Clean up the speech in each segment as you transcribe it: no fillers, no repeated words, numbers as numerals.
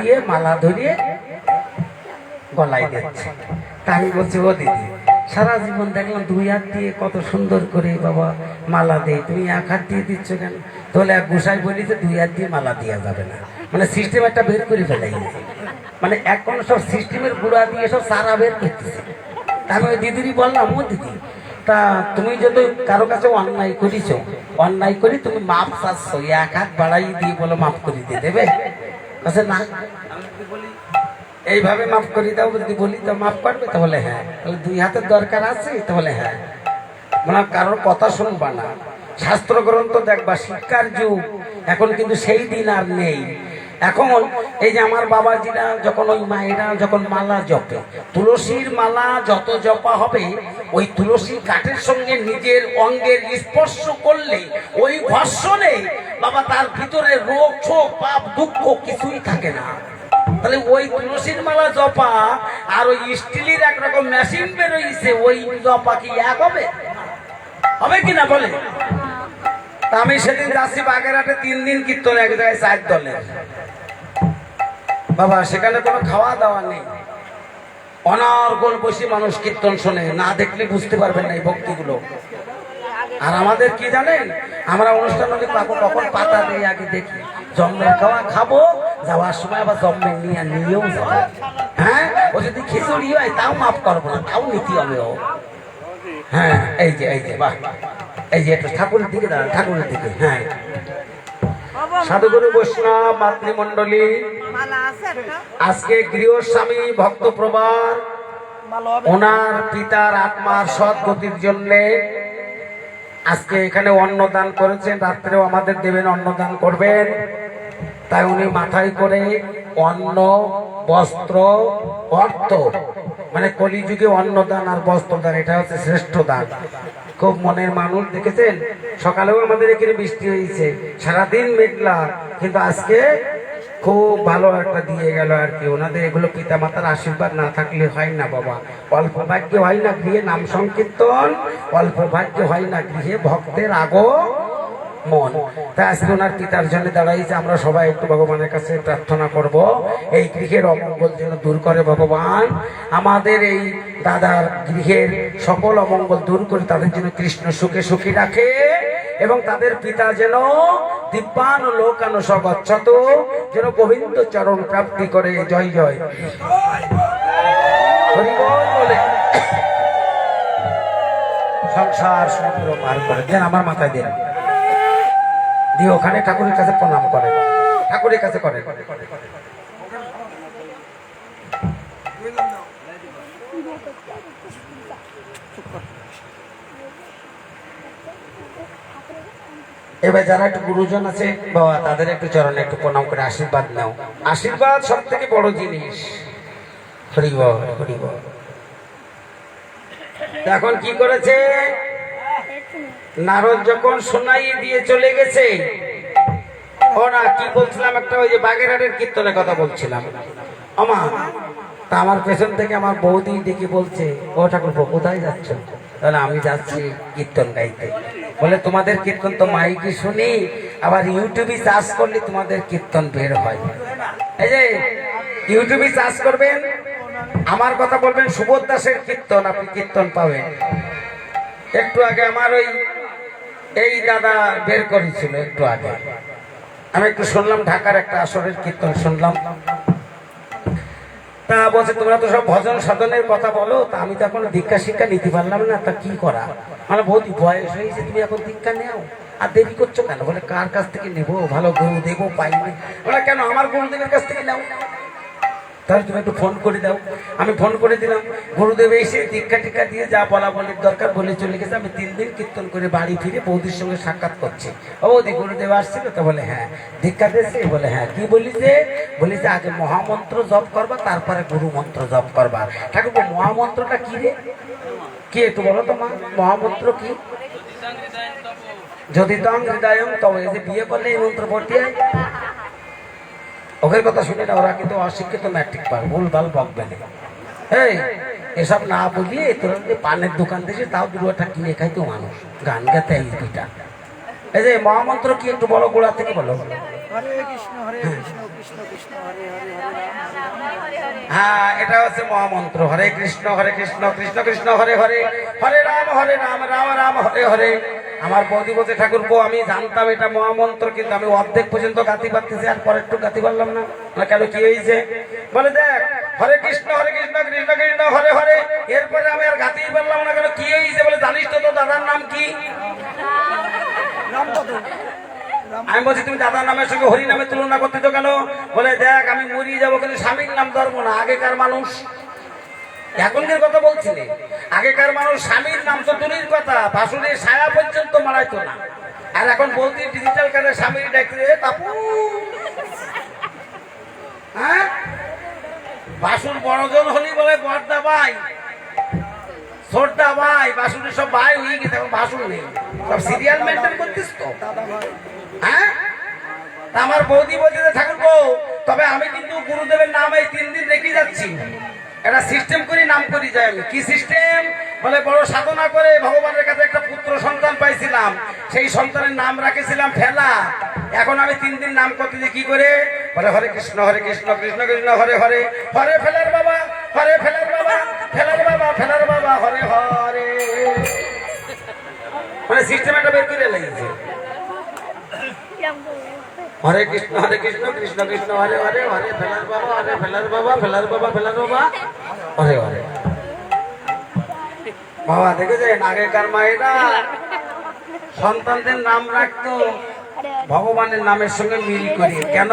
দিয়ে মালা ধরিয়ে গলায় দিচ্ছে। তা আমি বলছি, ও দিদি, সারা জীবন দেখলাম 2 হাত দিয়ে কত সুন্দর করে বাবা মালা দেয়, তুমি 1 হাত দিয়ে দিচ্ছ কেন? তাহলে এক গোসাই বলি যে 2 হাত দিয়ে মালা দেওয়া যাবে না, মানে সিস্টেম একটা বের করে ফেলাই, মানে এখন সব সিস্টেমের গুঁড়া দিয়ে সব সারা বের করতেছে। তা আমি ওই দিদিরই বললাম, ও দিদি, তা তুমি যদি কারো কাছে অন্যায় করিস, অন্যায় করি তুমি মাপ চাচ্ছ, 1 হাত বাড়াই দিয়ে বলো মাফ করে দিয়ে দেবে? আচ্ছা না, আমি বলি এইভাবে মাফ করে দাও, যদি বলি তো মাফ করবে? তাহলে হ্যাঁ। তাহলে 2 হাতের দরকার আছে? তাহলে হ্যাঁ। মানে কারোর কথা শুনবা না, শাস্ত্র গ্রন্থ দেখবা, শিক্ষার যুগ এখন, কিন্তু সেই দিন আর নেই। এখন এই যে আমার বাবাজিরা যখন, ওই মায়েরা যখন মালা জপে, তুলসীর মালা যত জপা হবে, ওই তুলসী কাঠের সঙ্গে নিজের অঙ্গের স্পর্শ করলে ওই ঘর্ষণে বাবা তার ভিতরে রোগ শোক পাপ দুঃখ কিছুই থাকে না। তাহলে ওই তুলসীর মালা জপা আর ওই স্টিলের একরকম মেশিন বেরোইছে, ওই জপা কি এক হবে? হবে কিনা বলে? আমি সেদিন যাচ্ছি বাগেরহাটে, 3 দিন কীর্তন, এক জায়গায় 4 দলের বাবা, সেখানে কোনো খাওয়া দাওয়া নেই, অনর্গল বসে মানুষ কীর্তন শোনে, না দেখলে বুঝতে পারবেন না এই ভক্তিগুলো। আর আমাদের কি জানেন, আমরা অনুষ্ঠান হলে কখন পাতা দিয়ে আগে দেখি, জন্মের খাওয়া খাবো, যাওয়ার সময় আবার জন্মের নিয়েও যাবো। হ্যাঁ, ও যদি খিচুড়ি হয় তাও মাফ করবো না, তাও নীতি হবে ও। হ্যাঁ, এই যে বাহ, এই যে একটু ঠাকুরের দিকে দাঁড়ান, ঠাকুরের দিকে। হ্যাঁ, সাধুগুরু বৈষ্ণব মাতৃমণ্ডলী, আজকে গৃহস্বামী ভক্তপ্রবার ওনার পিতার আত্মার সদ্গতির জন্যে আজকে এখানে অন্নদান করেছেন, রাত্রেও আমাদের দেবেন, অন্নদান করবেন। তাই উনি মাথায় করে অন্ন, বস্ত্র, অর্থ, মানে কলিযুগে অন্নদান আর বস্ত্রদান, এটা হচ্ছে শ্রেষ্ঠ দান। খুব মনের মানুষ, দেখেছেন সকালেও আমাদের এখানে বৃষ্টি হয়েছে, সারাদিন মেঘলা, কিন্তু আজকে খুব ভালো একটা দিয়ে গেল আর কি। ওনাদের এগুলো পিতা মাতার আশীর্বাদ না থাকলে হয় না বাবা। অল্প ভাগ্য হয় না গৃহে নাম সংকীর্তন, অল্প ভাগ্য হয় না গৃহে ভক্তের আগমন। তাই আজকে ওনার পিতার জন্য দাঁড়াইছে, আমরা সবাই একটু ভগবানের কাছে প্রার্থনা করব, এই গৃহের অমঙ্গল যেন দূর করে ভগবান, আমাদের এই দাদার গৃহের সকল অমঙ্গল দূর করে তাদের জন্য কৃষ্ণ সুখে সুখী রাখে, এবং তাদের পিতা যেন দিব্যান লোকানো সগচ্ছত, যেন গোবিন্দ চরণ প্রাপ্তি করে। জয় জয় হরি বল বলে সংসার সমুদ্র পার করে দেন, আমার মাথায় দেন, দিয়ে ওখানে ঠাকুরের কাছে প্রণাম করে, ঠাকুরের কাছে করে। এবার যারা একটু গুরুজন আছে বাবা, তাদের একটু চরণে একটু প্রণাম করে আশীর্বাদ নাও। আশীর্বাদ সব থেকে বড় জিনিস। হরি বল হরি বল। এখন কি করেছে নারদ, যখন শোনাই দিয়ে চলে গেছে, ও না কি বলছিলাম, একটা ওই যে বাগেরহাটের কীর্তনের কথা বলছিলাম, তা আমার পেছন থেকে আমার বৌদি দেখে বলছে, ও ঠাকুরপো কোথায় যাচ্ছ? তাহলে আমি যাচ্ছি কীর্তন গাইতে। বলে তোমাদের কীর্তন তো মাইকে শুনি, আবার ইউটিউবে চার্জ করলে তোমাদের কীর্তন বের হয়। এই যে ইউটিউবে চার্জ করবেন, আমার কথা বলবেন, সুবোধ দাসের কীর্তন, আপনি কীর্তন পাবেন। একটু আগে আমার এই দাদা বের করেছিল, একটু আগে আমি একটু শুনলাম, ঢাকার একটা আসরের কীর্তন শুনলাম। তা বলছে তোমরা তো সব ভজন সাধনের কথা বলো, তা আমি তো এখন দীক্ষা শিক্ষা নিতে পারলাম না, তা কি করা? মানে বহুত বয়স হয়েছে, তুমি এখন দীক্ষা নেও, আর দেরি করছো কেন? বলে কার কাছ থেকে নেবো, ভালো গুরুদেবও পাইনি। বলে কেন, আমার গুরুদেবের কাছ থেকে নাও। তাহলে তুমি একটু ফোন করে দাও। আমি ফোন করে দিলাম, গুরুদেব এসে দীক্ষা টিক্ষা দিয়ে যা বলা বলির দরকার বলে চলে গেছে। আমি 3 দিন কীর্তন করে বাড়ি ফিরে বৌদির সঙ্গে সাক্ষাৎ করছি। ও বৌদি, গুরুদেব আসছিল? তো বলে হ্যাঁ। দীক্ষা দিয়েছে? বলে হ্যাঁ। কি বলি যে? বলি যে আগে মহামন্ত্র জপ করবা, তারপরে গুরু মন্ত্র জপ করবা। ঠাকুর মহামন্ত্রটা কি রে? কি একটু বলো তো মা, মহামন্ত্র কি? যদি তং হৃদয়ং তবে, এই যে বিয়ে করলে এই মন্ত্র পড়তে হয়। ওদের কথা শুনে না, ওরা কিন্তু অশিক্ষিত ম্যাট্রিক পার, ভুল ভাল বকবে না। এই এসব না বলিয়ে তোরা পানের দোকান থেকে তাও 2টা কিনে খাইতো মানুষ, গান গাতে এই 2টা। এই যে মহামন্ত্র কি একটু বলো, গোড়া থেকে বলো। হরে কৃষ্ণ কৃষ্ণ কৃষ্ণ হরে হরে হরে রাম হরে রাম হ্যাঁ, এটা হচ্ছে মহামন্ত্র। হরে কৃষ্ণ কৃষ্ণ কৃষ্ণ হরে হরে, হরে রাম রাম রাম হরে হরে। আমার বৌদি বলছে, ঠাকুরপো আমি জানতাম এটা মহামন্ত্র, কিন্তু আমি অর্ধেক পর্যন্ত গাতি পারতেছি, আর পরে একটু গাতি পারলাম না। কেন, কি হয়েছে? বলে দেখ, হরে কৃষ্ণ কৃষ্ণ কৃষ্ণ হরে হরে, এরপরে আমি আর গাতেই পারলাম না। কেন, কি হয়েছে? বলে জানিস তো তোর দাদার নাম কি? আমি বলছি, তুমি দাদার নামের সঙ্গে হরি নামে তুলনা করতে তো কেন? বলে দেখ, আমি মরিয়ে যাবো কিন্তু স্বামীর নাম ধরবো না। আগেকার মানুষ, এখনকার কথা বলছি না, আগেকার মানুষ স্বামীর নাম তো দূরের কথা, বাসুরের ছায়া পর্যন্ত মারাইতো না। আর এখন বলছি ডিজিটাল কার্ডে স্বামীর ডাকতে তাপু। হ্যাঁ, বাসুর বড়জন হলি বলে বড়দা ভাই, ছোটদা ভাই, বাসুরের সব ভাই হয়ে গেছে, এখন বাসুর নেই, সব সিরিয়াল মেনটেন করতিস তো। হ্যাঁ, আমার বৌদি বলছে, ঠাকুরপো তবে আমি কিন্তু গুরুদেবের নাম এই 3 দিন রেখে যাচ্ছি। একটা সিস্টেম করে নাম করি যাই। আমি কি সিস্টেম? বলে বড় সাধনা করে ভগবানের কাছে একটা পুত্র সন্তান পাইছিলাম, সেই সন্তানের নাম রাখেছিলাম ফেলা। এখন আমি 3 দিন নাম করতে যে কি করে? বলে হরে কৃষ্ণ কৃষ্ণ কৃষ্ণ হরে হরে, হরে ফেলার বাবা, হরে ফেলার বাবা, ফেলার বাবা, ফেলার বাবা, হরে হরে। মানে সিস্টেম একটা বের করে লেগেছে। হরে কৃষ্ণ কৃষ্ণ কৃষ্ণ হরে হরে, হরে ফেলার বাবা, হরে ফেলার বাবা, ফেলার বাবা, ফেলার বাবা, হরে হরে। বাবা দেখেছেন, আগেকার মায়েরা সন্তানদের নাম রাখতো ভগবানের নামের সঙ্গে মিল করে। কেন?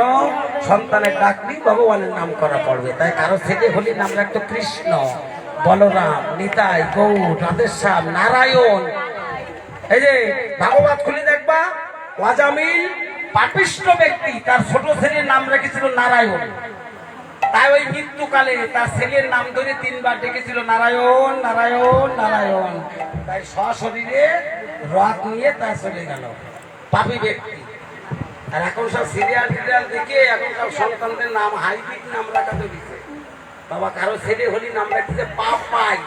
সন্তানের ডাকলি ভগবানের নাম করা পড়বে। তাই কারো ছেলে হলে নাম রাখতো কৃষ্ণ, বলরাম, নিতাই, গৌর, রাধেশ্যাম, নারায়ণ। এই যে ভাগবত খুলে দেখবা, ওয়াজামিল পাপিষ্ঠ ব্যক্তি তার ছোট ছেলের নাম রেখেছিল নারায়ণ। তাই ওই মৃত্যুকালে তার ছেলের নাম ধরে 3 বার ডেকেছিল নারায়ণ নারায়ণ নারায়ণ। তাই সশরীরে রথ নিয়ে তা চলে গেল পাপী ব্যক্তি। আর এখন সব সিরিয়াল দেখে এখন সব সন্তানদের নাম হাইব্রিড নাম রাখা দিচ্ছে। বাবা কারো ছেলে হলি নাম রাখছে পাপ পাই,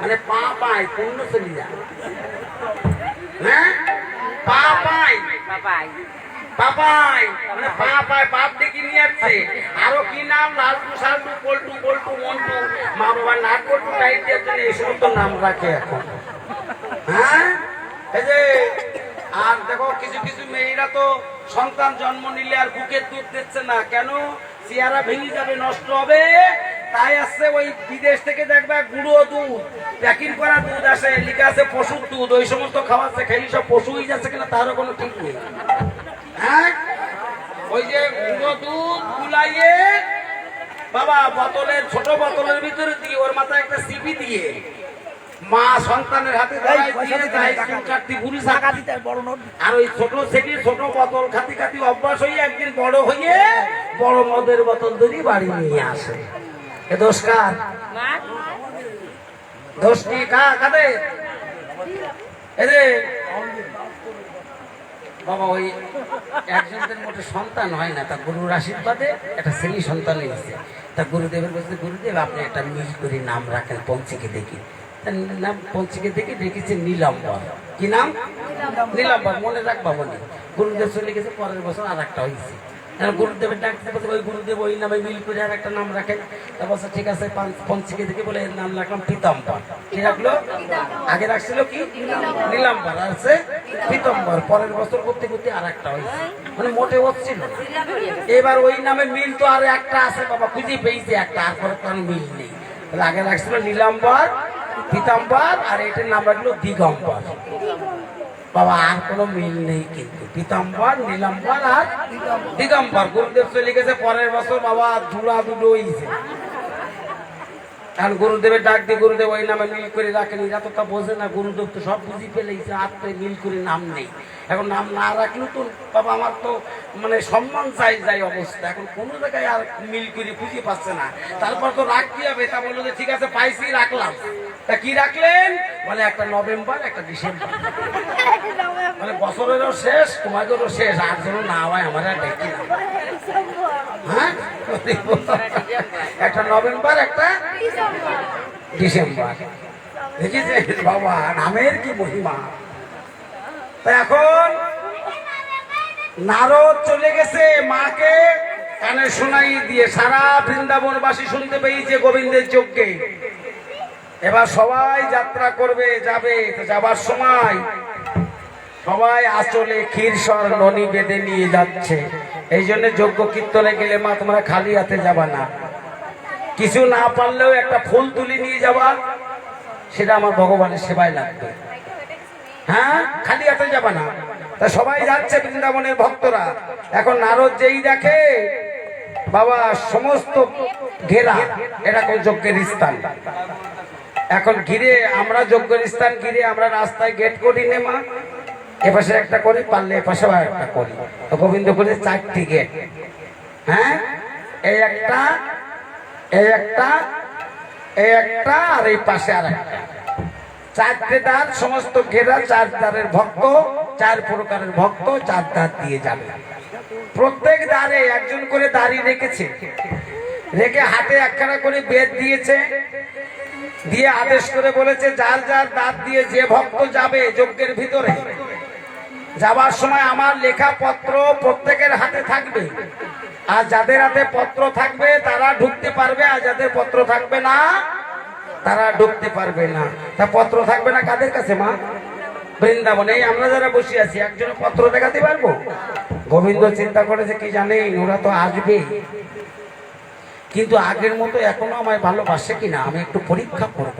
মানে পা পাই, পূর্ণ চলে যায়। হ্যাঁ, পা পাই, পাপাই মানে পা পায়, বাপ ডেকে নিয়ে আসছে। আরো কি নাম, লালটু, সালটু, পল্টু, বল্টু, মন্টু, মা বাবা নাট পল্টু টাইট দিয়ে জন্য এই সমস্ত নাম রাখে এখন। হ্যাঁ, এই যে আর দেখো কিছু কিছু মেয়েরা তো সন্তান জন্ম নিলে আর বুকের দুধ দিচ্ছে না। কেন? চেহারা ভেঙে যাবে, নষ্ট হবে। তাই আসছে ওই বিদেশ থেকে দেখবে গুঁড়ো দুধ, প্যাকিং করা দুধ আসে, লিখে আছে পশুর দুধ। ওই সমস্ত খাওয়াচ্ছে, খেলি সব পশু হয়ে যাচ্ছে কিনা তারও কোনো ঠিক নেই। হ্যাঁ, ওই যে গুঁড়ো দুধ গুলাইয়ে বাবা বোতলের, ছোট বোতলের ভিতরে দিয়ে ওর মাথায় একটা সিপি দিয়ে মা সন্তানের হাতে আর ওই ছোট থেকে ছোট বোতল খাতি খাতি অভ্যাস হয়ে একদিন বড় হয়ে বড় মদের বোতল ধরে বাড়ি নিয়ে আসে। এ দোষ কার? দোষ কি কাদের? বাবা ওই একজনদের মোটে সন্তান হয় না, তা গুরুর আশীর্বাদে একটা ছেলে সন্তান নিয়েছে। তা গুরুদেবের কাছে, গুরুদেব আপনি একটা মিল করে নাম রাখেন পঞ্চিকে দেখি। নাম পঞ্চিকে দেখে দেখেছে নীলাম্বর। কি নাম? নীলাম্বর। মনে রাখবা মনে। গুরুদেব চলে গেছে, পরের বছর আর একটা হয়েছে। গুরুদেবের ডাকতে বলছে ওই গুরুদেব ওই নামে মিল করে আর একটা নাম রাখেন। তা বলছে ঠিক আছে, পঞ্চিকে দেখে বলে এর নাম রাখলাম পীতাম্বর। কি রাখলো? আগে রাখছিল কি নীলাম্বর, আর আছে পীতাম্বর। পরের বছর করতে করতে আর একটা হয়েছে, মানে মোটে হচ্ছিল। এবার ওই নামে মিল তো আর একটা আছে বাবা, খুঁজে পেয়েছে একটা, আর পরে তো মিল নেই। তাহলে আগে রাখছিল নীলাম্বর, পীতাম্বর, আর এটার নাম রাখলো দিগম্বর। বাবা আর কোনো মিল নেই, কিন্তু পীতাম্বর, নীলাম্বর আর দিগম্বর। গুরুদেব চলে গেছে, পরের বছর বাবা ধুলা দুটো হয়েছে। এখন গুরুদেবের ডাক দিয়ে গুরুদেব ওই নামে মিল করে রাখেন। এরা তো তা বোঝে না, গুরুদেব তো সব বুঝি ফেলেছে, আর তো মিল করে নাম নেই। এখন নাম না রাখলেও তো বাবা আমার তো মানে সম্মান যাই অবস্থা। এখন কোনো জায়গায় আর মিল করে খুঁজে পাচ্ছে না। তারপর তো রাখতে হবে। তা বললো যে ঠিক আছে পাইছি, রাখলাম। তা কি রাখলেন? বলে একটা নভেম্বর, একটা ডিসেম্বর। মানে বছরেরও শেষ, তোমাদেরও শেষ, আর যেন না হয় আমার আর দেখি না। হ্যাঁ, একটা নভেম্বর, একটা ডিসেম্বর। দেখেছে বাবা নামের কি মহিমা। তা এখন নারদ চলে গেছে মাকে কানে শোনাই দিয়ে, সারা বৃন্দাবনবাসী শুনতে পেয়েছে গোবিন্দের যজ্ঞে। এবার সবাই যাত্রা করবে, যাবে। তো যাবার সময় সবাই আঁচলে ক্ষীরসর ননি বেঁধে নিয়ে যাচ্ছে। এই জন্য যজ্ঞ কীর্তনে গেলে মা তোমরা খালি হাতে যাবা না, কিছু না পারলেও একটা ফুল তুলে নিয়ে যাবা, সেটা আমার ভগবানের সেবায় লাগবে। হ্যাঁ, খালি হাতে যাবা না। তা সবাই যাচ্ছে বৃন্দাবনের ভক্তরা। এখন নারদ যেই দেখে বাবা সমস্ত ঘেরা, এটা কোন যজ্ঞের স্থান। এখন ঘিরে, আমরা যজ্ঞের স্থান ঘিরে আমরা রাস্তায় গেট করি নে মা, এপাশে একটা করি, পারলে এপাশেও একটা করি। তো গোবিন্দ করে 4টি গেট। হ্যাঁ, এই একটা, এই একটা, এই একটা, আর এই পাশে আর একটা, 4টে দ্বার সমস্ত ঘেরা। 4 দ্বারের ভক্ত, 4 প্রকারের ভক্ত 4 দ্বার দিয়ে যাবে। প্রত্যেক দ্বারে একজন করে দাঁড়ি রেখেছে, রেখে হাতে একখানা করে বেদ দিয়েছে, দিয়ে আদেশ করে বলেছে যার যার দ্বার দিয়ে যে ভক্ত যাবে যজ্ঞের ভিতরে, যাবার সময় আমার লেখা পত্র প্রত্যেকের হাতে থাকবে। আর যাদের হাতে পত্র থাকবে তারা ঢুকতে পারবে, আর যাদের পত্র থাকবে না তারা ঢুকতে পারবে না। তা পত্র থাকবে না কাদের কাছে মা? বৃন্দাবনে। এই আমরা যারা বসে আছি একজন পত্র দেখাতে পারবো? গোবিন্দ চিন্তা করেছে কি জানেন, ওরা তো আসবে, কিন্তু আগের মতো এখনো আমায় ভালোবাসে কিনা আমি একটু পরীক্ষা করব।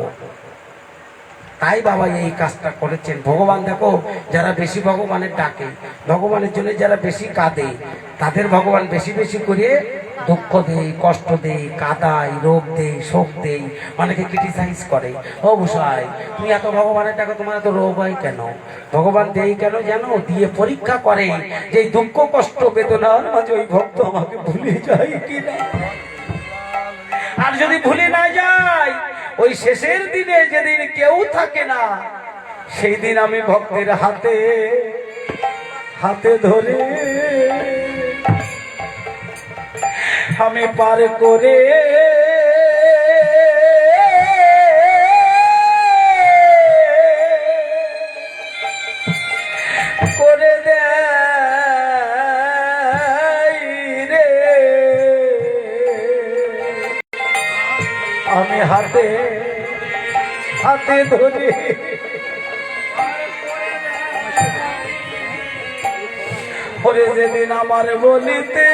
তাই বাবা এই কাজটা করেছেন। ভগবান দেখো, যারা বেশি ভগবানের ডাকে, ভগবানের জন্য যারা বেশি কাঁদে, তাদের ভগবান বেশি বেশি করে দুঃখ দেয়, কষ্ট দেয়, কাঁদায়, রোগ দেয়, শোক দেয়। অনেকে ক্রিটিসাইজ করে, ও গোসাই তুমি এত ভগবানের ডাকো, তোমার এত রোগ হয় কেন? ভগবান দেয় কেন জানো? দিয়ে পরীক্ষা করে যে দুঃখ কষ্ট বেদনার মাঝে ওই ভক্ত আমাকে ভুলে যায় কিনা। আর যদি ভুলে না যায়, ওই শেষের দিনে যেদিন কেউ থাকে না, সেই দিন আমি ভক্তের হাতে হাতে ধরে আমি পার করে করে দেয় রে। আমি হাতে হাতে ধরে পরে যেদিন আমার বলিতে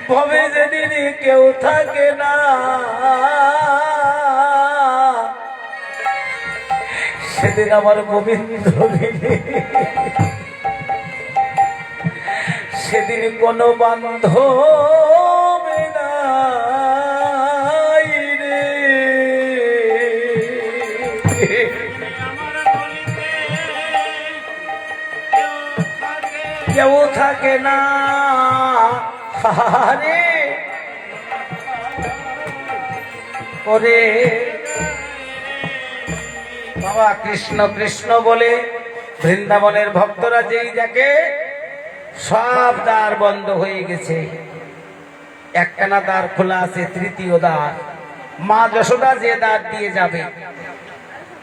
ভবে যেদিন কেউ থাকে না, সেদিন আমার গোবিন্দ সেদিন কোনো বান্ধব নাই রে। কেউ থাকে না রে ওরে। বাবা কৃষ্ণ কৃষ্ণ বলে বৃন্দাবনের ভক্তরা যেই দেখে সব দ্বার বন্ধ হয়ে গেছে, একখানা দ্বার খোলা আছে, 3য় দ্বার। মা যশোদা যে দ্বার দিয়ে যাবে,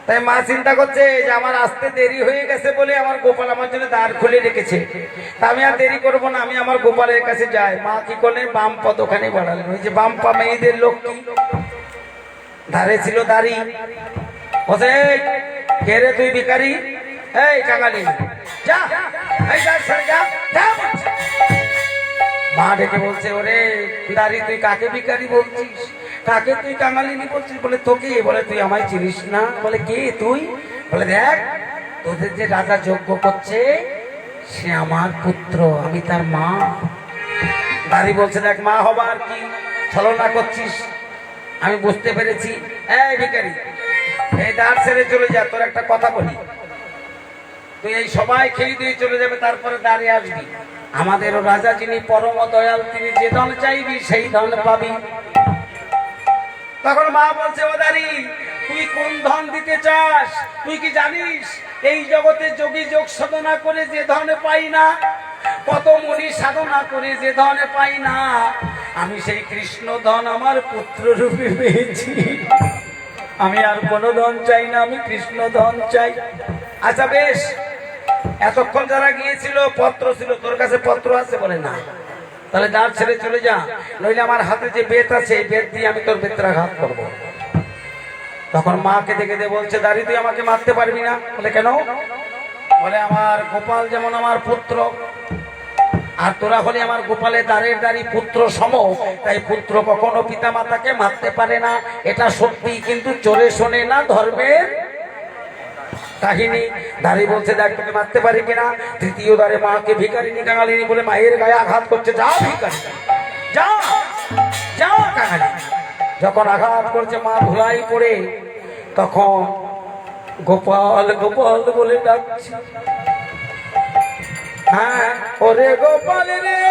তাই মা চিন্তা করছে যে আমার আসতে দেরি হয়ে গেছে বলে আমার গোপাল আমার জন্য দ্বার খুলে রেখেছে, তা আমি আর দেরি করবো না, আমি আমার গোপালের কাছে যাই। মা কি করলেন, বাম পা ওখানে বাড়ালেন। ওই যে বাম পা মেয়েদের লক্ষ্মী, ধারে ছিল দাড়ি। বসে কে রে তুই ভিখারি, এই কাঙালি যা, এই যা সরে যা, যা। মা ডেকে বলছে, ওরে দাড়ি তুই কাকে ভিখারি বলছিস, কাকে তুই কাঙালিনী বলছিস? বলে তোকে। বলে তুই আমায় চিনিস না? বলে কে তুই? বলে দেখ তোদের যে রাজা যজ্ঞ করছে সে আমার পুত্র, আমি তার মা। দাড়ি বলছে, দেখ মা হবার কি ছলনা করছিস, আমি বুঝতে পেরেছি। এই ভিখারি, এই দ্বার ছেড়ে চলে যা, তোর একটা কথা বলি, তুই এই সবাই খেয়ে দিয়ে চলে যাবে, তারপরে দাঁড়িয়ে আসবি। আমাদেরও রাজা যিনি পরম দয়াল, তিনি যে ধন চাইবি সেই ধন পাবি। তখন মা বলছে, ও দাঁড়ি তুই কোন ধন দিতে চাস? তুই কি জানিস এই জগতে যোগী যোগ সাধনা করে যে ধন পাই না, কত মুনি সাধনা করে যে ধন পাই না, আমি সেই কৃষ্ণ ধন আমার পুত্র রূপে পেয়েছি। আমি আর কোনো ধন চাই না, আমি কৃষ্ণ ধন চাই। আচ্ছা বেশ, এতক্ষণ যারা গিয়েছিল পত্র ছিল, তোর কাছে পত্র আছে? বলে না। তাহলে দাঁড় ছেড়ে চলে যা, নইলে আমার হাতে যে বেত আছে এই বেত দিয়ে আমি তোর বেত্রাঘাত করবো। তখন মা কেঁদে কেঁদে বলছে, দাঁড়ি তুই আমাকে মারতে পারবি না। বলে কেন? বলে আমার গোপাল যেমন আমার পুত্র, আর তোরা হলে আমার গোপালের দাঁড়ের দাঁড়ি পুত্র সম, তাই পুত্র কখনো পিতা মাতাকে মারতে পারে না। এটা সত্যি, কিন্তু চোরে শোনে না ধর্মের কাহিনী। দাঁড়ি বলছে, দেখ তোকে মারতে পারি কিনা। তৃতীয় দ্বারে মাকে ভিখারিনী কাঙালিনী বলে মায়ের গায়ে আঘাত করছে। যা ভিখারি, যা যা কাঙালি। যখন আঘাত করছে মা ধুলাই পড়ে, তখন গোপাল গোপাল বলে ডাকছে। হ্যাঁ, ওরে গোপাল রে,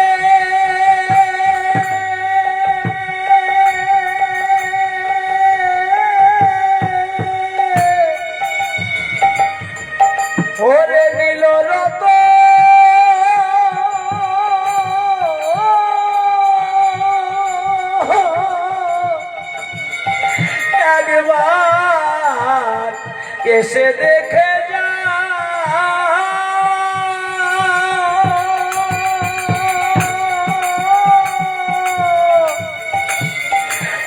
ওরে নীল রত একবার এসে দেখে যা,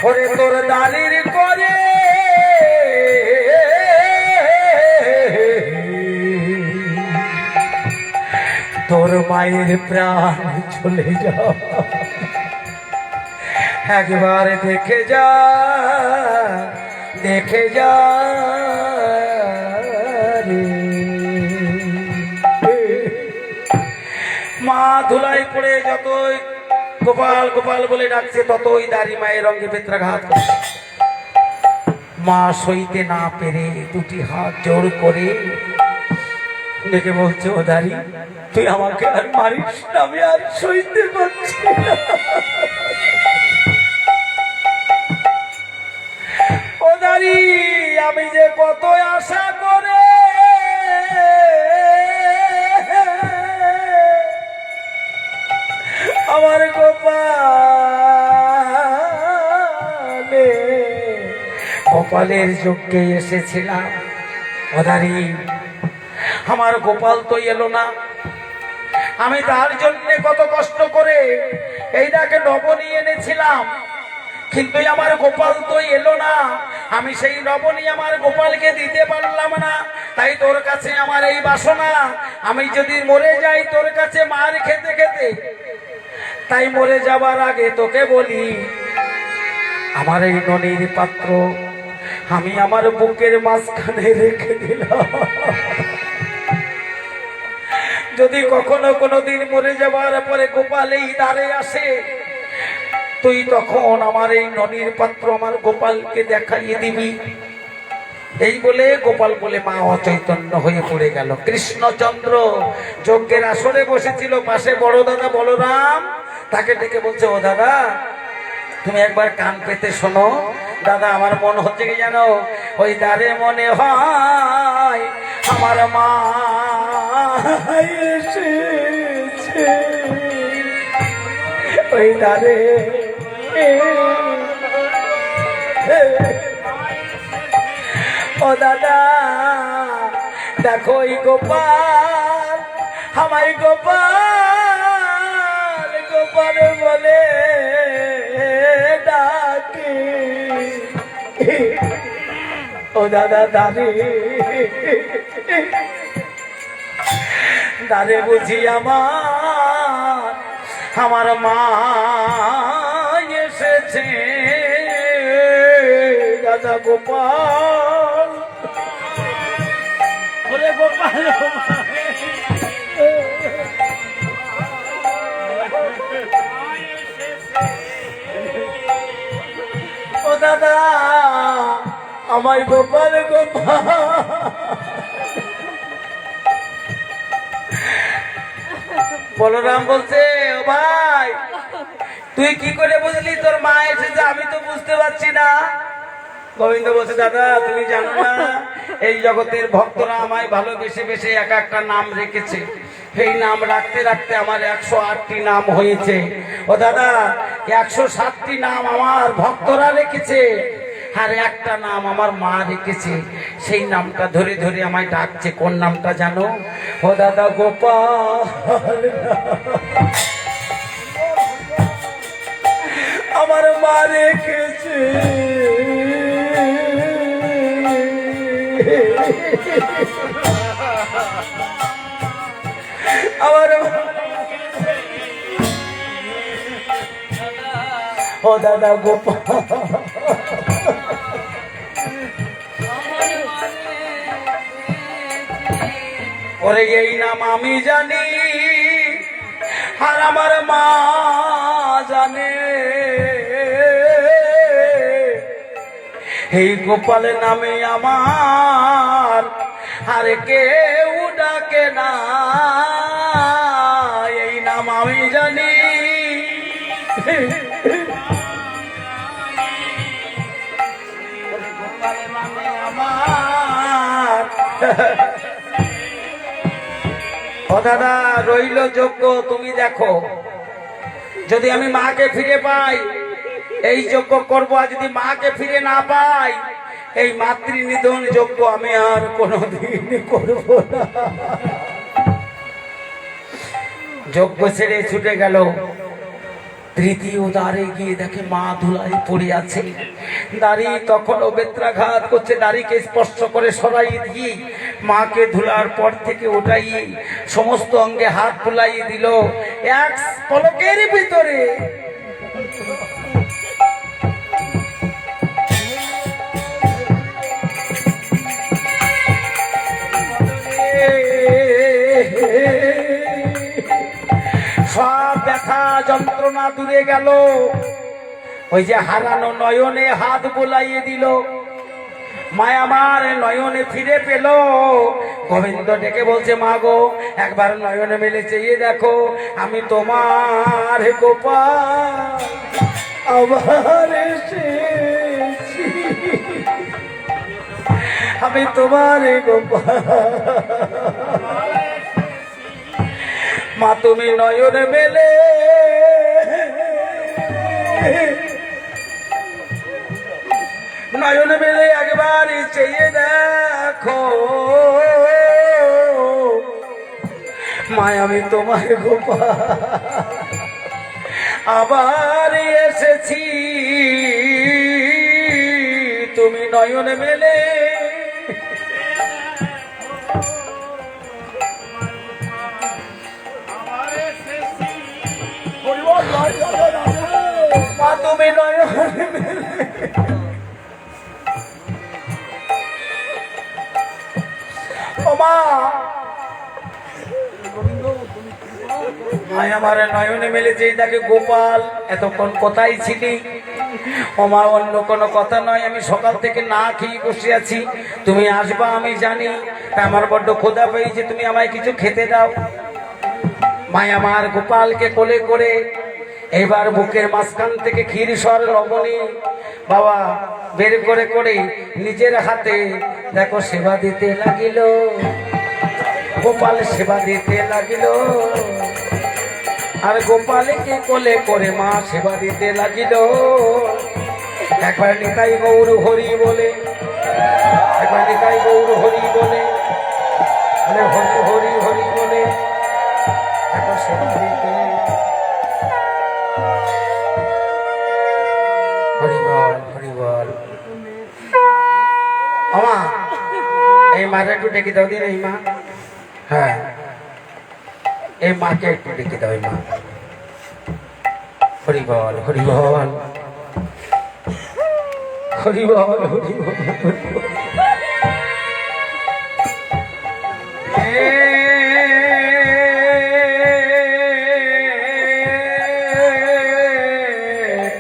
ওরে তোর দালির করে তোর মায়ের প্রাণ চলে যা, একবার দেখে যা, দেখে যা রে। মা ধুলাই পড়ে যতই গোপাল গোপাল বলে ডাকছে, ততই দাড়ি মায়ের রঙে বেত্রাঘাত করছে। মা সইতে না পেরে দুটি হাত জোর করে ডেকে বলছে, ও দাড়ি তুই আমাকে আর মারিস না, আমি আর সইতে পারছি না। ও দাড়ি, আমি যে কত আশা করে আমার গোপালের যজ্ঞে এসেছিলাম। ও দাড়ি, আমার গোপাল তো এলো না। আমি তার জন্য কত কষ্ট করে এই ডাকে নবনী এনেছিলাম, কিন্তু আমার গোপাল তো এলো না। আমি সেই নবনী আমার গোপালকে দিতে পারলাম না, তাই তোর কাছে আমার এই বাসনা। আমি যদি মরে যাই তোর কাছে মার খেতে খেতে, তাই মরে যাবার আগে তোকে বলি, আমার এই ননির পাত্র আমি আমার বুকের মাঝখানে রেখে দিলাম। যদি কখনো কোনোদিন মরে যাবার পরে গোপাল এই দ্বারে আসে, তুই তখন আমার এই ননির পাত্র আমার গোপালকে দেখাইয়ে দিবি। এই বলে গোপাল বলে মা অচৈতন্য হয়ে পড়ে গেল। কৃষ্ণচন্দ্র যজ্ঞের আসরে বসেছিল, পাশে বড় দাদা বলরাম তাকে ডেকে বলছে, ও দাদা তুমি একবার কান পেতে শোনো। দাদা, আমার মন হচ্ছে কি জানো, ওই দ্বারে মনে হয় আমার মা এসেছে। ওই দ্বারে ও দাদা দেখো, ওই গোপাল আমায় গোপাল গোপাল বলে ডাকে। ও দাদা, দাঁড়ে দাঁড়ে বুঝি আমার মা এসেছে। দাদা গোপাল, ওরে গোপাল, ও দাদা আমায় গোপাল গোপাল। বলরাম বলছে, ও ভাই তুই কি করে বুঝলি তোর মা এসেছে? আমি তো বুঝতে পারছি না। গোবিন্দ বলছে, দাদা তুমি জানো না, এই জগতের ভক্তরা আমায় ভালোবেসে বেশে এক একটা নাম রেখেছে। এই নাম রাখতে রাখতে আমার 108টি নাম হয়েছে। ও দাদা, 107টি নাম আমার ভক্তরা রেখেছে। আর একটা নাম আমার মা রেখেছে, সেই নামটা ধরে ধরে আমায় ডাকছে। কোন নামটা জানো? ও দাদা গোপাল। আমার মা রেখেছে। আমার ও দাদা গোপাল। ওরে এই নাম আমি জানি, আর আমার মা জানে। এই গোপাল নামে আমার আর কেউ ডাকে না। এই নাম আমি জানি। গোপাল নামে আমার। ও দাদা রইল যোগ্য, তুমি দেখো যদি আমি মাকে ফিরে পাই এই যজ্ঞ করবো, আর যদি মাকে ফিরে না পাই এই মাতৃনিধন যজ্ঞ আমি আর কোনোদিন করব না। যজ্ঞ ছেড়ে ছুটে গেল। তৃতীয় দ্বারে গিয়ে দেখে মা ধুলায় পড়ে আছে। দাড়ি তখনও বেত্রাঘাত করছে, দাড়িকে স্পর্শ করে সরাই দিয়ে মাকে ধুলার পর থেকে ওটাই সমস্ত অঙ্গে হাত বুলাই দিল। এক পলকের ভিতরে সব ব্যথা যন্ত্রণা দূরে গেল। ওই যে হারানো নয়নে হাত বোলাইয়ে দিল। মায়া আমার নয়নে ফিরে পেল। গোবিন্দ ডেকে বলছে, মা গো একবার নয়নে মেলে চেয়ে দেখো, আমি তোমার গোপাল আবার এসেছি। আমি তোমার গোপাল। মা তুমি নয়নে মেলে নয়নে মেলে একবার চেয়ে দেখো, মায় আমি তোমার গোপাল আবার এসেছি। তুমি নয়নে মেলে মা তুমি নয়নে মেলে আমার নয়নে মেলেছে তাকে গোপাল এতক্ষণ কোথায় ছিলি? ওমা অন্য কোনো কথা নয়, আমি সকাল থেকে না খেয়ে বসে আছি, তুমি আসবা আমি জানি, আমার বড্ড ক্ষুধা পেয়েছে, তুমি আমায় কিছু খেতে দাও। মাই আমার গোপালকে কোলে করে এবার বুকের মাঝখান থেকে ক্ষীর সর লবণী বাবা বের করে করে নিজের হাতে দেখো সেবা দিতে লাগিল। গোপাল সেবা দিতে লাগিল, আর গোপালকে কোলে করে মা সেবা দিতে লাগিল। একবার নিতাই গৌর হরি বলে, একবার নিতাই গৌর হরি বলে, হরি হরি হরি বলে একবার সেবা দিতে। হরি বল হরি বল। আমা এই মাটা একটু ডেকে দাও দিন, এই মা, হ্যাঁ এই মাকে একটু ডেকে দাও, এই মা। হরি বল হরি বল হরি বল হরি বল।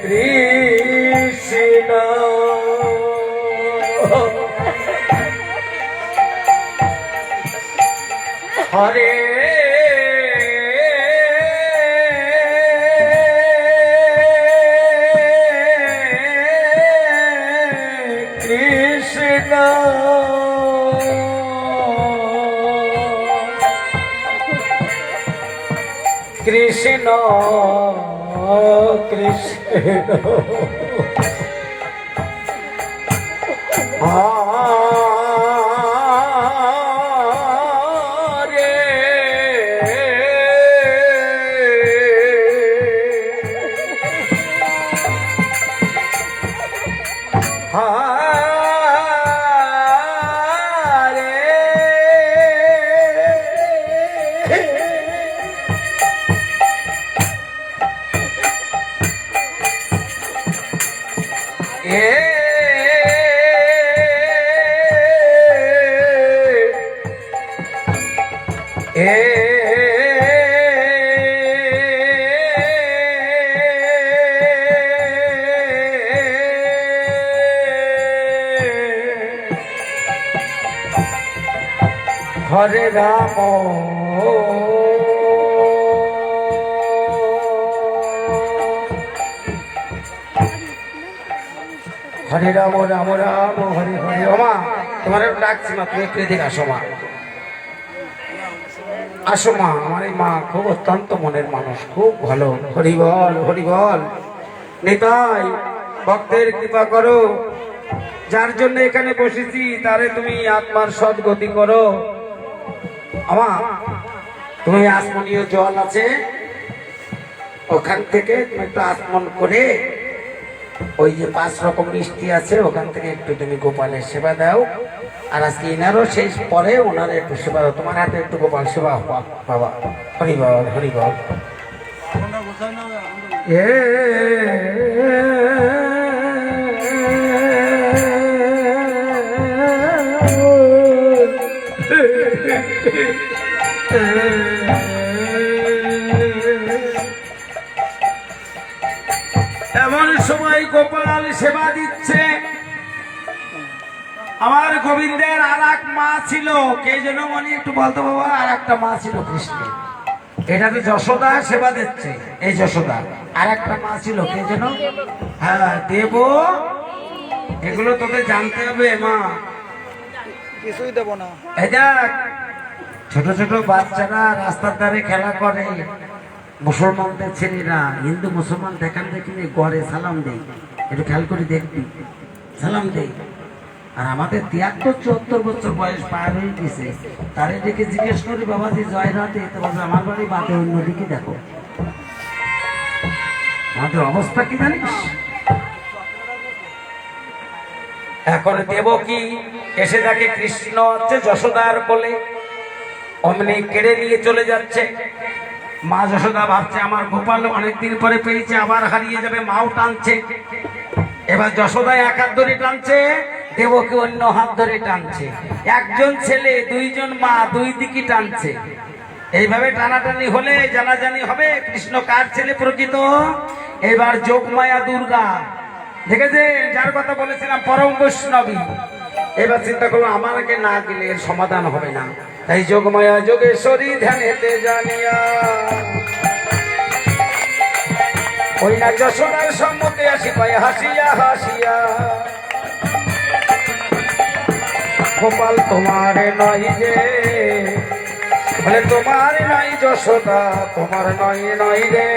কৃষ্ণ হরে কৃষ্ণ কৃষ্ণ কৃষ্ণ হরে রাম হরে রাম রাম রাম হরে হরে। ও মা, তোমার ডাকছি মা, তুমি একটু এদিকে আসো মা, আসো মা। আমার এই মা খুব অত্যন্ত মনের মানুষ, খুব ভালো। হরি বল হরি বল। নিতাই ভক্তের কৃপা করো, যার জন্য এখানে বসেছি তারে তুমি আত্মার সদ্গতি করো। আমা, তুমি আসমনীয় জল আছে ওখান থেকে তুমি একটু আসমন করে ওই যে 5 রকম মিষ্টি আছে ওখান থেকে একটু তুমি গোপালের সেবা দাও। আর আজকে এনারও শেষ পরে ওনার একটু সেবা দাও, তোমার হাতে একটু গোপাল সেবা বাবা। হরি বল হরি বল। এমন সময় গোপাল সেবা দিচ্ছে। আমার গোবিন্দের আর এক মা ছিল, কে যেন মনে একটু বলতো বাবা, আর একটা মা ছিল কৃষ্ণের। এটাতে যশোদা সেবা দিচ্ছে, এই যশোদা। আর একটা মা ছিল, কে যেন? হ্যাঁ, দেব। এগুলো তোদের জানতে হবে মা, কিছুই দেব না। এই দেখ, ছোট ছোট বাচ্চারা রাস্তার ধারে খেলা করে, মুসলমানদের ছেলেরা হিন্দু মুসলমান দেখান দেখিনি গড়ে সালাম দেয়, একটু খেয়াল করে দেখবি, সালাম দেয়। আর আমাদের 73-74 বছর বয়স পার হয়ে গেছে, তারে দেখে জিজ্ঞেস করি বাবাজি জয় রাতে, তো বলছে আমার বাড়ি বাদে অন্যদিকে দেখো। আমাদের অবস্থা কি জানিস? এখন দেবকী এসে দেখে কৃষ্ণ হচ্ছে যশোদার কোলে, অমনি কেড়ে নিয়ে চলে যাচ্ছে। মা যশোদা ভাবছে আমার গোপাল অনেকদিন পরে পেয়েছে, আবার হারিয়ে যাবে, মাও টানছে। এবার যশোদা এক হাত ধরে টানছে, দেবকী অন্য হাত ধরে টানছে। একজন ছেলে, দুইজন মা, দুই দিকই টানছে। এইভাবে টানাটানি হলে জানাজানি হবে কৃষ্ণ কার ছেলে প্রকৃত। এবার যোগমায়া দুর্গা দেখেছে, যার কথা বলেছিলাম পরম বৈষ্ণবী। এবার চিন্তা করলো আমাকে না গেলে এর সমাধান হবে না, তাই যোগমায়া যোগেশ্বরী ধ্যানেতে জানিয়া ওই না যশোদার সম্মুখে আসি পায় হাসিয়া হাসিয়া, গোপাল তোমার নয় যে, বলে তোমার নয় যশোদা, তোমার নয় নয় রে।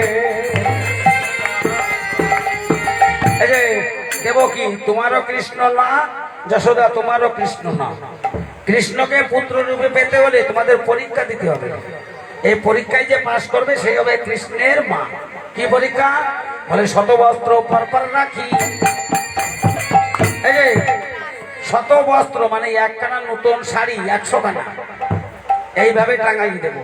এই যে দেবকী, তোমারও কৃষ্ণ না, যশোদা তোমারও কৃষ্ণ না। কৃষ্ণকে পুত্র রূপে পেতে হলে তোমাদের পরীক্ষা দিতে হবে। এই পরীক্ষায় যে পাশ করবে সেই হবে কৃষ্ণের মা। কি পরীক্ষা? বলে শত বস্ত্র পরপর রাখি। এই যে শত বস্ত্র মানে একখানা নতুন শাড়ি 100 খানা এইভাবে টাঙাই দেব।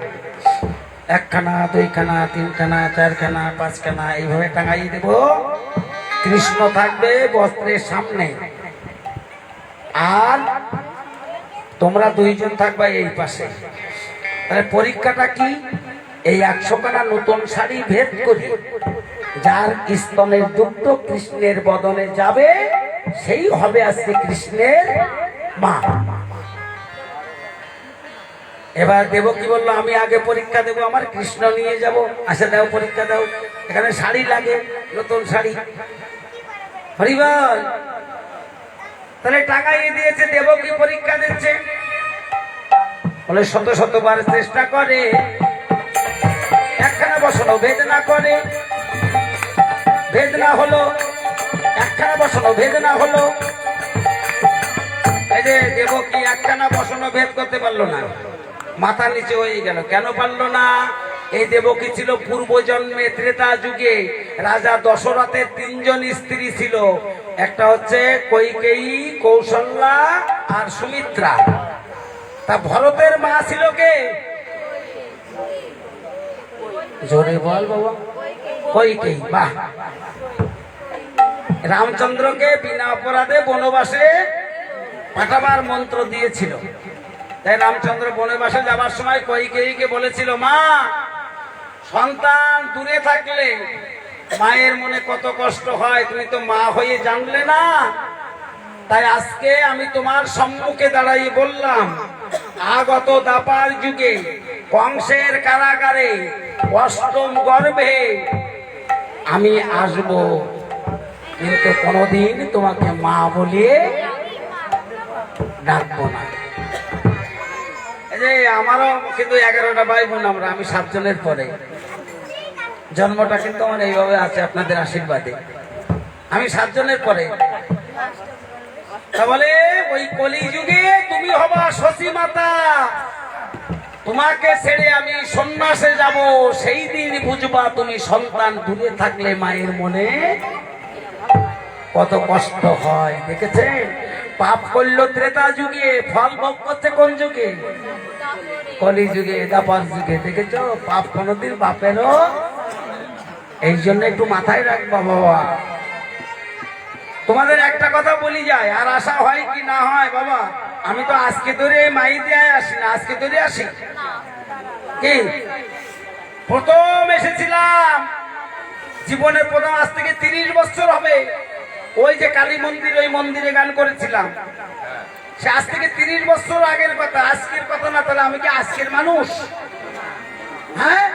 1 খানা, 2 খানা, 3 খানা, 4 খানা, 5 খানা এইভাবে টাঙাই দেব। কৃষ্ণ থাকবে বস্ত্রের সামনে, আর তোমরা 2 জন থাকবে এই পাশে। তাহলে পরীক্ষাটা কি? এই 100 খানা নতুন শাড়ি ভেদ করি, যার স্তনের দুগ্ধ কৃষ্ণের বদনে যাবে সেই হবে আজকে কৃষ্ণের মা। এবার দেবকী বললো আমি আগে পরীক্ষা দেবো, আমার কৃষ্ণ নিয়ে যাব। আচ্ছা দাও, পরীক্ষা দাও। এখানে শাড়ি লাগে, নতুন শাড়ি। হরিবল। তাহলে টাঙাইয়ে দিয়েছে, দেবকী পরীক্ষা দিচ্ছে। বলে শত শতবার চেষ্টা করে, একখানা বসানো ভেদ না করে, ভেদ না হলো। একখানা বসানো ভেদ না হলো। এই যে দেবকী একখানা বসনও ভেদ করতে পারলো না, মাথা নিচে হয়ে গেল। কেন পারলো না? এই দেবকী ছিল পূর্বজন্মে ত্রেতা যুগে রাজা দশরথের 3 জন স্ত্রী ছিল। একটা হচ্ছে কৈকেয়ী, কৌশল্যা আর সুমিত্রা। তা ভরতের মা ছিল কে? জোরে বল বাবা। কৈকেয়ী। বাহ। রামচন্দ্রকে বিনা অপরাধে বনবাসে পাঠাবার মন্ত্র দিয়েছিল। তাই রামচন্দ্র বনবাসে যাবার সময় কৈকেয়ীকে বলেছিল, মা, সন্তান দূরে থাকলে মায়ের মনে কত কষ্ট হয়, তুমি তো মা হয়ে জানলে না। তাই আজকে আমি তোমার সম্মুখে দাঁড়াই বললাম, আগত দাপার যুগে কংসের কারাগারে অষ্টম গর্ভে আমি আসব, কিন্তু কোনদিন তোমাকে মা বলে ডাকবো না। এই যে আমারও কিন্তু 11টা ভাই বোন, আমি 7 জনের পরে। জন্মটা কিন্তু আমার এইভাবে আছে আপনাদের আশীর্বাদে। আমি 7 জনের পরে। তা বলে ওই কলি যুগে তুমি হবা শশী মাতা, তোমাকে ছেড়ে আমি সন্ন্যাসে যাব, সেই দিন বুঝবা তুমি সন্তান দূরে থাকলে মায়ের মনে কত কষ্ট হয়। দেখেছেন? পাপ করলো ত্রেতা যুগে, ফল ভোগ করছে কোন যুগে? কলি যুগে, দাপার যুগে। দেখেছো? পাপ কোনদিন বাপেরও। এই জন্য একটু মাথায় রাখবা বাবা। তোমাদের একটা কথা বলি যায়, আর আশা হয় কি না হয় বাবা, আমি তো আজকে ধরে মাই দিয়ে আসি না, আজকে ধরে আসি। কি প্রথম এসেছিলাম জীবনের প্রথম, আজ থেকে 30 বছর হবে। ওই যে কালী মন্দির, ওই মন্দিরে গান করেছিলাম, সে আজ থেকে 30 বছর আগের কথা, আজকের কথা না। তাহলে আমি কি আজকের মানুষ? হ্যাঁ,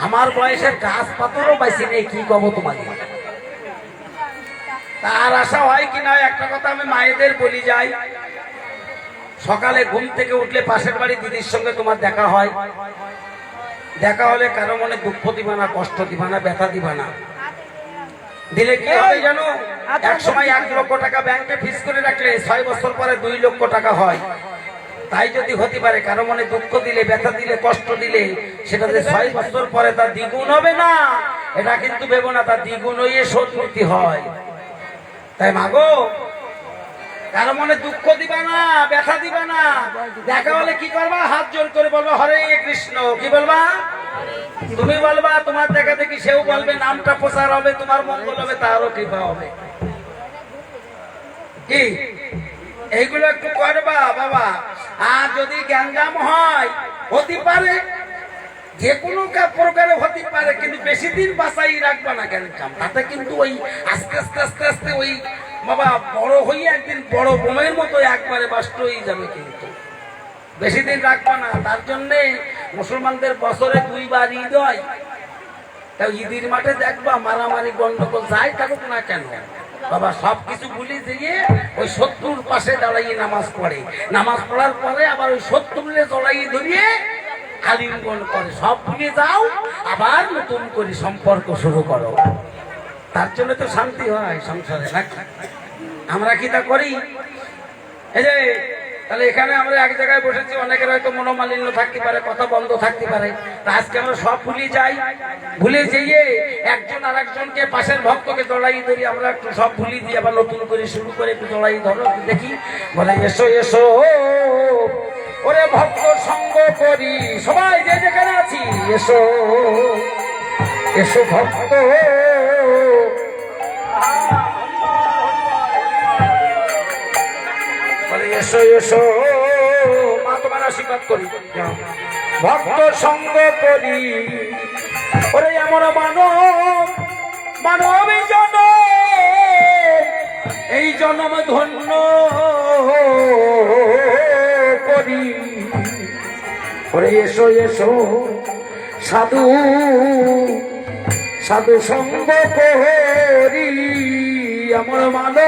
আমার বয়সের গাছ পাথরও পাইছি নেই, কি কব তোমাকে। তার আশা হয় কি না, একটা কথা আমি মায়েদের বলি যাই, সকালে ঘুম থেকে উঠলে পাশের বাড়ি দিদির সঙ্গে তোমার দেখা হয়। দেখা হলে কারো মনে দুঃখ দিবা না, কষ্ট দিবা না, ব্যথা দিবা না। দিলে কি হবে জানো? এক সময় 1 লক্ষ টাকা ব্যাংকে ফিক্স করে রাখলে 6 বছর পরে 2 লক্ষ টাকা হয়। তাই যদি হতে পারে কারো মনে দুঃখ দিলে, ব্যথা দিলে, কষ্ট দিলে, সেটা যে 6 বছর পরে তার দ্বিগুণ হবে না, এটা কিন্তু ভেবো না, তার দ্বিগুণ হয়ে শোধ নিতে হয়। তাই মাগো, কারো মনে দুঃখ দিবা না, ব্যথা দিবা না। দেখা হলে কি করবা? হাত জোর করে বলবা হরে কৃষ্ণ। কি বলবা? তুমি বলবা, তোমার দেখা দেখি সেও বলবে, নামটা প্রচার হবে, তোমার মঙ্গল হবে, তারও কৃপা হবে। কি এইগুলো একটু করবা বাবা। আর যদি গ্যাঞ্জাম হয়, হতে পারে যে কোনো প্রকারে হতে পারে, কিন্তু বেশি দিন বাঁচাই রাখবা না গ্যাঞ্জাম। তাতে কিন্তু ওই আস্তে আস্তে আস্তে আস্তে ওই বাবা বড় হয়ে একদিন বড় বোমের মতো একবারে বাস্ট হয়ে যাবে, কিন্তু বেশি দিন রাখবা না। তার জন্যে মুসলমানদের বছরে 2 বার ঈদ হয়। তাই ঈদের মাঠে দেখবা মারামারি গন্ডগোল যাই থাকুক না কেন বাবা, সবকিছু ভুলে দিয়ে ওই শত্রুর পাশে দাঁড়াইয়ে নামাজ পড়ে। নামাজ পড়ার পরে আবার ওই শত্রুরে জড়াইয়ে ধরিয়ে আলিঙ্গন করে। সব ভুলে যাও, আবার নতুন করে সম্পর্ক শুরু করো। তার জন্য তো শান্তি হয় সংসারে, নাকি? আমরা কি তা করি? এই যে তাহলে এখানে আমরা এক জায়গায় বসেছি, অনেকের হয়তো মনোমালিন্য থাকতে পারে, কথা বন্ধ থাকতে পারে। আজকে আমরা সব ভুলে যাই, ভুলে যেয়ে একজন আর একজনকে, পাশের ভক্তকে জড়াই ধরি। আমরা একটু সব ভুলি দিয়ে আবার নতুন করে শুরু করে একটু জড়াই ধরো, দেখি বলে এসো এসো ওরে ভক্ত সঙ্গ করি। সবাই যে যেখানে আছি, এসো এসো ভক্ত, এসো এসো মা, তোমার আশীর্বাদ করি। ভক্ত সঙ্গ করি ওরে এমন মানব, মানব এই জন্ম ধন্য করি। ওরে এসো এসো সাধু, সাধু সঙ্গ করি এমন মানব।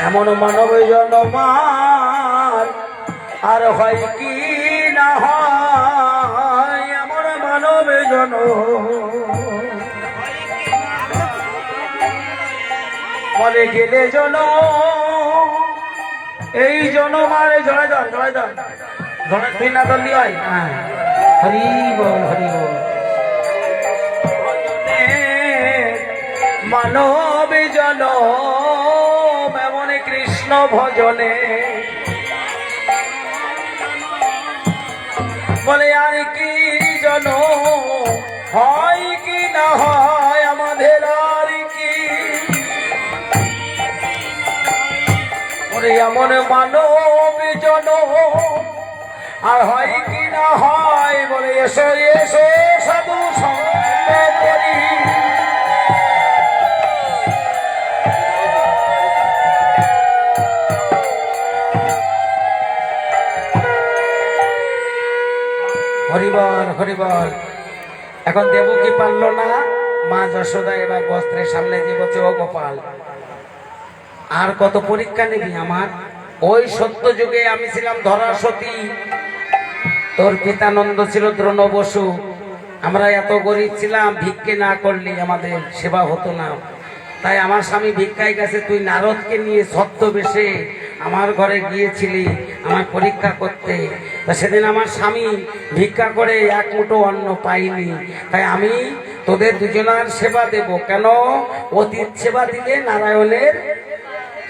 এমন মানব জন্মার আর হয় কি না হয়, জন বলে গেলে জন এই জনমারে জড়াই দল তুই না দলি হয় হরি বল মানব জন এমন কৃষ্ণ ভজনে বলে আর কি জন হয় কি না হয় আমাদের আর কি বলে এমন মানব জন আর হয় কি না হয় বলে এসো এসো সাধু সঙ্গ করি হরিবল এখন দেবকী পারল না, মা যশোদা এবার বস্ত্রের সামনে যে বলছে ও গোপাল আর কত পরীক্ষা নিবি আমার? ওই সত্য যুগে আমি ছিলাম ধরাসতী, তোর পিতানন্দ ছিল দ্রোণ বসু, আমরা এত গরিব ছিলাম, ভিক্ষে না করলে আমাদের সেবা হতো না। তাই আমার স্বামী ভিক্ষায় গেছে, তুই নারদকে নিয়ে ছদ্মবেশে আমার ঘরে গিয়েছিলি আমার পরীক্ষা করতে। তা সেদিন আমার স্বামী ভিক্ষা করে এক মুঠো অন্ন পাইনি, তাই আমি তোদের দুজনের সেবা দেব। কেন? অতীত সেবা দিলে নারায়ণের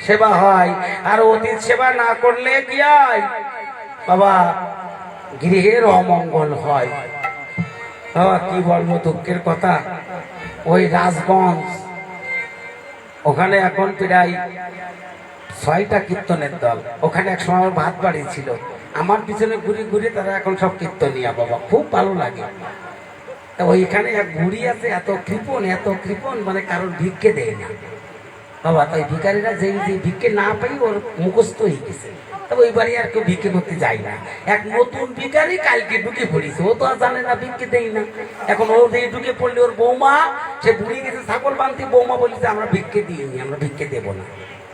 সেবা হয়, আর অতীত সেবা না করলে কি হয় বাবা? গৃহের অমঙ্গল হয়। বাবা কি বলবো, দুঃখের কথা। ওই রাজগঞ্জ ওখানে এখন প্রায় 6টা কীর্তনের দল। ওখানে এক সময় আমার ভাত বাড়ি ছিল, আমার পিছনে ঘুরে ঘুরে তারা এখন সব কীর্তনিয়া। বাবা খুব ভালো লাগে। ওইখানে এক বুড়ি আছে, এত কৃপণ মানে কারোর ভিক্ষে দেয় না বাবা। তাই ভিখারিরা যে ভিক্ষে না পাই ওর মুখস্থ হয়ে গেছে, তবে ওই বাড়ি আর কেউ ভিক্ষে করতে যায় না। এক নতুন ভিখারি কালকে ঢুকে পড়েছে, ও তো আর জানে না ভিক্ষে দেয় না। এখন ও দিয়ে ঢুকে পড়লে ওর বৌমা, সে বুড়ি গেছে ছাগল বানতে, বৌমা বলেছে আমরা ভিক্ষে দিইনি, আমরা ভিক্ষে দেবো না।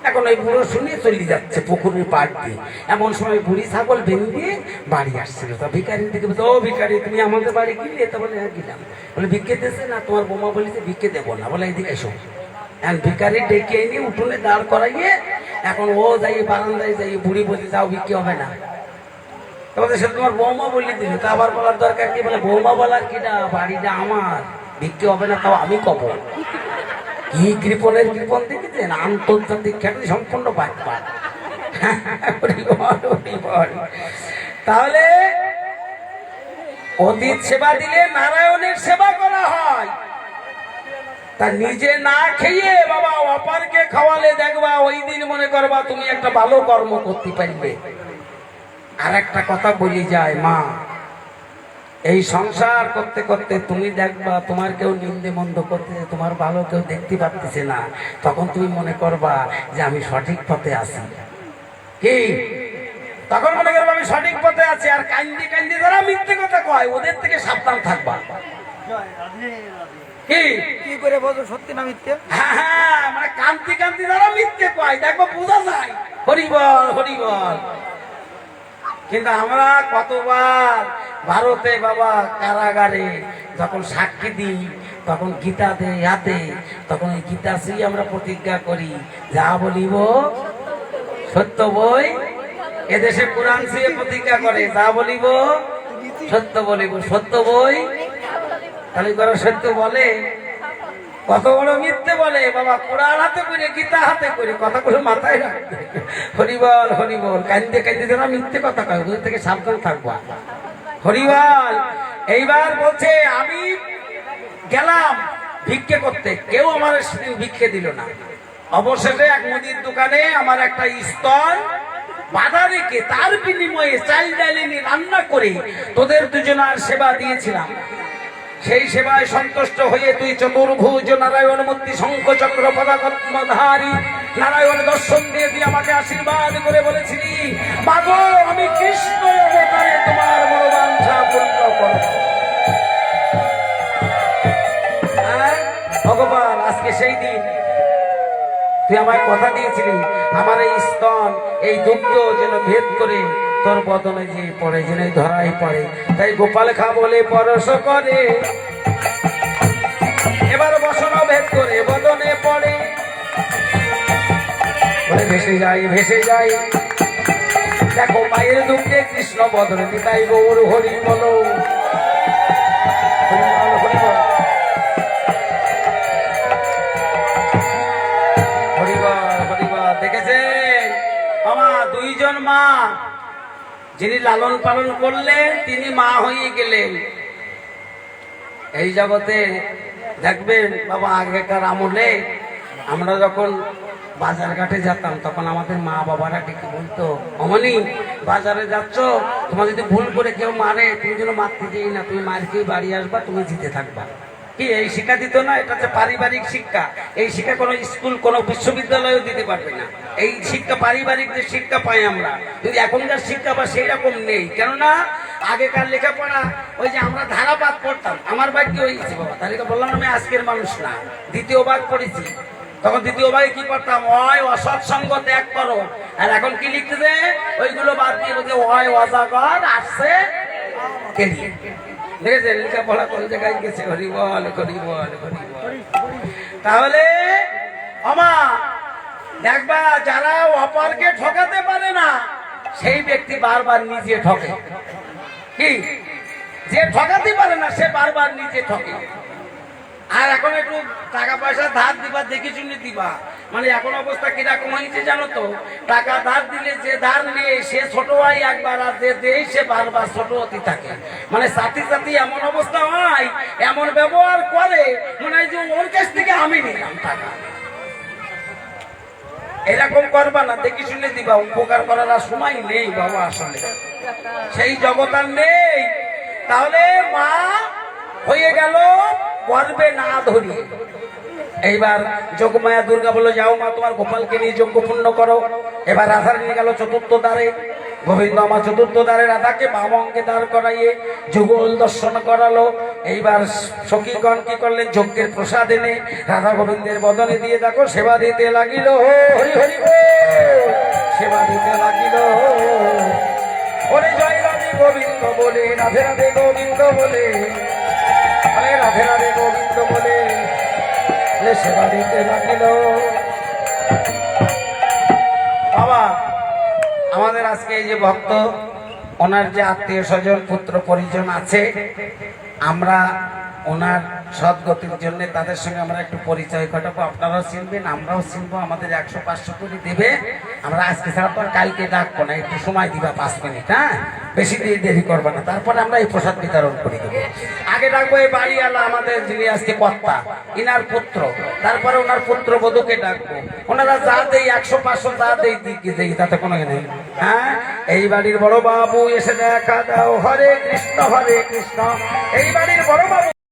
এখন ওই বুড়ো শুনে চলে যাচ্ছে পুকুরের পাড় দিয়ে। এমন সময় বুড়ি ছাগল ভেঙে দিয়ে বাড়ি আসছিল। তা ভিখারির দিকে বলছে, ও ভিখারি তুমি আমাদের বাড়ি গিয়ে তা বলে হ্যাঁ গেলাম। বলে ভিক্ষে দিয়েছে না? তোমার বৌমা বলেছে ভিক্ষে দেবো না। বলে এদিকে এসো। এখন ভিখারি ডেকে এনে উঠোনে দাঁড় করাইয়ে এখন ও যাই বারান্দায় যাই, বুড়ি বলে যাও ভিক্ষে হবে না। তোমাদের সাথে তোমার বৌমা বলে দিল, তা আবার বলার দরকার কি? বলে বৌমা বলার কিনা, বাড়িটা আমার, ভিক্ষে হবে না, তাও আমি কব। কি কৃপণের কৃপণ দেখেছেন? আন্তর্জাতিক খ্যাতি সম্পূর্ণ বাটপাট। তাহলে অতীত সেবা দিলে নারায়ণের সেবা করা হয়। তা নিজে না খেয়ে বাবা অপারকে খাওয়ালে দেখবা ওই দিন মনে করবা তুমি একটা ভালো কর্ম করতে পারবে। আর একটা কথা বলি যায়, মা এই সংসার করতে করতে তুমি দেখবা তোমার কেউ নিন্দে মন্দ করতেছে, তোমার ভালো কেউ দেখতে পারতেছে না, তখন তুমি মনে করবা যে আমি সঠিক পথে আছি। কি তখন মনে করবা আমি সঠিক পথে আছি। আর কান্দি কান্দি যারা মিথ্যে কথা কয় ওদের থেকে সাবধান থাকবা। কি করে বলছো সত্যি না মিথ্যে? হ্যাঁ, মানে কান্তি কান্তি যারা মিথ্যে কয় দেখবো বোঝা যায়। হরিবল। কিন্তু আমরা কতবার ভারতে বাবা কারাগারে যখন সাক্ষী দিই, তখন গীতা দেয় হাতে, তখন ওই গীতা সেই আমরা প্রতিজ্ঞা করি, যা বলিব সত্য বই। এদেশে কোরআন দিয়ে প্রতিজ্ঞা করে, যা বলিব সত্য বলিব, সত্য বই। তাহলে করে সত্য বলে, কত বড় মিথ্যে বলে বাবা। কোরআন হাতে করে, গীতা হাতে করে, কথা করে মাথায় রাখবে। হরিবল। কান্দে কান্দে যারা মিথ্যে কথা কয় ওদের থেকে সাবধান থাকবা। হরিবল। এইবার বলছে আমি গেলাম ভিক্ষে করতে, কেউ আমার ভিক্ষে দিল না। অবশেষে এক মুদির দোকানে আমার একটা স্তন বাধা রেখে তার বিনিময়ে চাল ডাল এনে রান্না করে তোদের দুজনের সেবা দিয়েছিলাম। সেই সেবায় সন্তুষ্ট হয়ে তুই চতুর্ভুজ নারায়ণ মূর্তি শঙ্খ চক্র পদাকর্মধারী নারায়ণ দর্শন দিয়ে দিয়ে আমাকে আশীর্বাদ করে বলেছিলি, মাগো আমি কৃষ্ণ অবতারে তোমার মনোবাঞ্ছা পূর্ণ করব। ভগবান আজকে সেই দিন তুই আমায় কথা দিয়েছিলি, আমার এই স্তন এই দুগ্ধ যেন ভেদ করে তোর বদনে যে পড়ে জেনে ধরাই পড়ে, তাই গোপাল খা বলে পরশ করে, এবার বসন ভেদ করে বদনে পড়ে, বলে ভেসে যাই ভেসে যাই, দেখো মায়ের দুঃখে কৃষ্ণ বদনে নিতাই গৌর হরি বলো, হরি বল, হরি বল, হরি বল, হরি বল। দেখেছেন বাবা, দুইজন মা যিনি লালন পালন করলেন তিনি মা হয়ে গেলেন। এই জগতে দেখবেন বাবা, আগেকার আমলে আমরা যখন বাজার ঘাটে যেতাম তখন আমাদের মা বাবারা ডেকে বলতো, অমনি বাজারে যাচ্ছ, তোমার যদি ভুল করে কেউ মারে তুমি যেন মারতে যেই না, তুমি মার খেয়ে বাড়ি আসবা, তুমি জিতে থাকবা। কি এই শিক্ষা দিত না? এটা হচ্ছে পারিবারিক শিক্ষা। এই শিক্ষা কোনো স্কুল কোনো বিশ্ববিদ্যালয়েও দিতে পারবে না। এই শিক্ষা পারিবারিক যে শিক্ষা পাই আমরা, যদি এখনকার শিক্ষা বা সেই রকম নেই। কেননা আগেকার লেখাপড়া ওই যে আমরা ধারাপাত পড়তাম, আমার ভাগ কি হয়েছে বাবা, তাহলে বললাম আমি আজকের মানুষ না, দ্বিতীয় ভাগ পড়েছি। তখন দ্বিতীয় ভাগে কি করতাম, ওই অসৎসঙ্গ ত্যাগ করো, আর এখন কি লিখতেছে ওইগুলো বাদ দিয়ে বলছে ওই অজাগর আসছে কেড়িয়ে। দেখেছেন লেখাপড়া কোন জায়গায় গেছে? হরি বল, হরি বল, হরি বল। তাহলে আমা দেখবা, যারা অপরকে ঠকাতে পারে না সেই ব্যক্তি বারবার নিজে ঠকে। কি যে ঠকাতে পারে না সে বারবার নিজে ঠকে। আর এখন একটু টাকা পয়সা ধার দিবা, দেখে শুনে দিবা। মানে এখন অবস্থা কিরকম হয়েছে জানো তো? টাকা ধার দিলে যে ধার নেই সে ছোট হয় একবার, আর যে দেয় সে বারবার ছোট হতে থাকে। মানে সাথী সাথী এমন অবস্থা হয়, এমন ব্যবহার করে মনে হয় যে ওর কাছ থেকে আমি নিলাম টাকা। এরকম করবা না, দেখে শুনে দিবা। উপকার করার আর সময় নেই বাবা, আসলে সেই জগৎ আর নেই। তাহলে মা হয়ে গেল গর্বে না ধরিয়ে। এইবার যোগমায়া দুর্গা বললো, যাও মা তোমার গোপালকে নিয়ে যজ্ঞ পূর্ণ করো। এবার রাধা নিয়ে গেল চতুর্থ দ্বারে। গোবিন্দ আমার চতুর্থ দ্বারে রাধাকে বাম অঙ্গে দাঁড় করাইয়ে যুগল দর্শন করালো। এইবার সখীগণ কি করলেন, যজ্ঞের প্রসাদ এনে রাধা গোবিন্দের বদনে দিয়ে দেখো সেবা দিতে লাগিল। হরি হরি বল, সেবা দিতে লাগিল। ওরে জয় রাধে গোবিন্দ বলে, রাধে রাধে গোবিন্দ বলে, রাধে রাধে গোবিন্দ বলে সেবা দিতে লাগিল। বাবা, আমাদের আজকে এই যে ভক্ত, ওনার যে আত্মীয় স্বজন পুত্র পরিজন আছে, আমরা ওনার সদ্গতির জন্য তাদের সঙ্গে আমরা একটু পরিচয় ঘটাবো। আপনারাও চিনবেন, আমরাও চিনবো। আমাদের 100-500 করে দেবে। আমরা আজকে ছাড়া তো আর কালকে ডাকবো না, একটু সময় দিবা 5 মিনিট, হ্যাঁ, বেশি দিয়ে দেরি করবো না। তারপরে আমরা এই প্রসাদ বিতরণ করে দেবো। আগে ডাকবো এই বাড়িওয়ালা আমাদের যিনি আজকে কর্তা, ইনার পুত্র, তারপরে ওনার পুত্র বধূকে ডাকবো। ওনারা যা দেই 100-500 যা দেই দিকে দেই, তাতে কোনো নেই। হ্যাঁ, এই বাড়ির বড় বাবু এসে দেখা দাও, হরে কৃষ্ণ হরে কৃষ্ণ। এই বাড়ির বড় বাবু